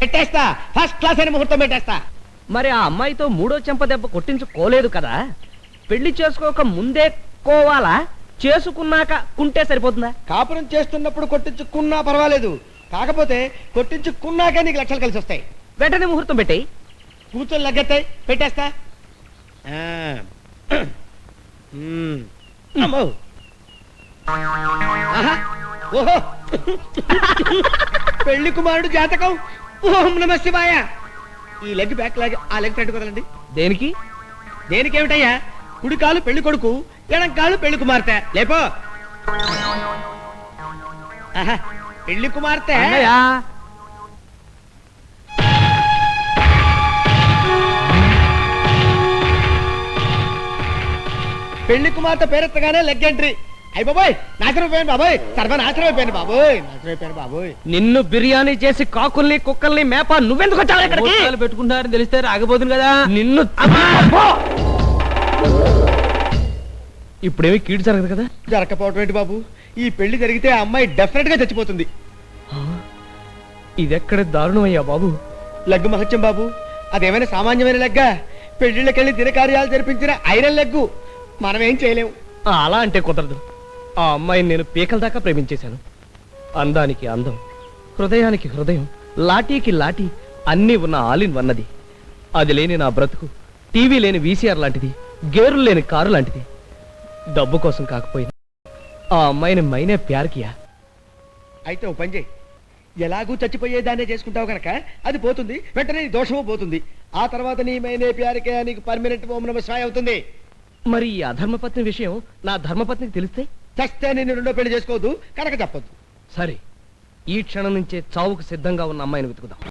పెట్టేస్తా, first class అయిన ముహూర్తం పెట్టేస్తా. మరి ఆ అమ్మాయితో మూడో చెంప దెబ్బ కొట్టించుకోలేదు కదా, పెళ్లి చేసుకోక ముందే కోవాలా, చేసుకున్నాక కుంటే సరిపోతుందా? కాపురం చేస్తున్నప్పుడు కొట్టించుకున్నా పర్వాలేదు, కాకపోతే కొట్టించుకున్నాక నీకు లక్షలు కలిసి వస్తాయి. వెంటనే ముహూర్తం పెట్టేయి. కూర్చొని లగ్గెత్తాయి, పెట్టేస్తా. అమ్మో, ఆహా, ఓహో, పెళ్లి కుమారుడు జాతకం. ఓం నమ శివాయ. ఈ లెగ్ బ్యాక్ లాగే ఆ లెగ్ ఫ్రంట్ కుదరండి. దేనికి? దేనికేమిటయ్యా, కుడి కాలు పెళ్లి కొడుకు, ఎడం కాలు పెళ్లి కుమార్తె. లేపో. ఆహా, పెళ్లి కుమార్తె. అన్నయ్య, పెళ్లి కుమార్తె పేరెత్తగానే లెగ్ ఎంట్రీ. అయ్యి బాబోయ్, నాశనం అయిపోయాను బాబోయ్, సర్వనాశనం అయిపోయాను బాబోయ్, నాశనం అయిపోయాను బాబోయ్. నిన్ను బిర్యానీ చేసి కాకుల్ని కుక్కల్ని మేప నువ్వెందుకు వచ్చావు ఇక్కడికి? పెట్టుకుంటారని తెలిస్తే రాకపోతుంది కదా. నిన్ను ఇప్పుడేమి కీడు జరగదు కదా? జరగకపోవటం ఏంటి బాబు, ఈ పెళ్లి జరిగితే ఆ అమ్మాయి డెఫినెట్ గా చచ్చిపోతుంది. ఇదెక్కడ దారుణం అయ్యా బాబు. లెగ్గు మహత్యం బాబు, అదేమైనా సామాన్యమైన లెగ్గా? పెళ్లిళ్ళకెళ్ళి దినకార్యాలు జరిపించిన ఐరన్ లెగ్గు, మనమేం చేయలేము. అలా అంటే కుదరదు. ఆ అమ్మాయిని నేను పీకల దాకా ప్రేమించేశాను. అందానికి అందం, హృదయానికి హృదయం, లాఠీకి లాఠీ అన్నీ ఉన్న ఆలిన్ వన్నది. అది లేని నా బ్రతుకు టీవీ లేని వీసీఆర్ లాంటిది, గేరులు లేని కారు లాంటిది. డబ్బు కోసం కాకపోయింది ఆ అమ్మాయిని మైనే ప్యార్ కియా. అయితే ఓ పని చేయి, ఎలాగూ చచ్చిపోయేదాన్నే చేసుకుంటావు కనుక అది పోతుంది, వెంటనే నీ దోషము పోతుంది. ఆ తర్వాత నీ మైనే ప్యారికే నీకు పర్మనెంట్ ఓం నమః శివాయ అవుతుంది. మరి ఈ అధర్మపత్ని విషయం నా ధర్మపత్నికి తెలిస్తే? చస్తే నేను రెండో పెళ్లి చేసుకోవద్దు కనుక చెప్పొద్దు. సరే, ఈ క్షణం నుంచే చావుకు సిద్ధంగా ఉన్న అమ్మాయిని వెతుకుదాం.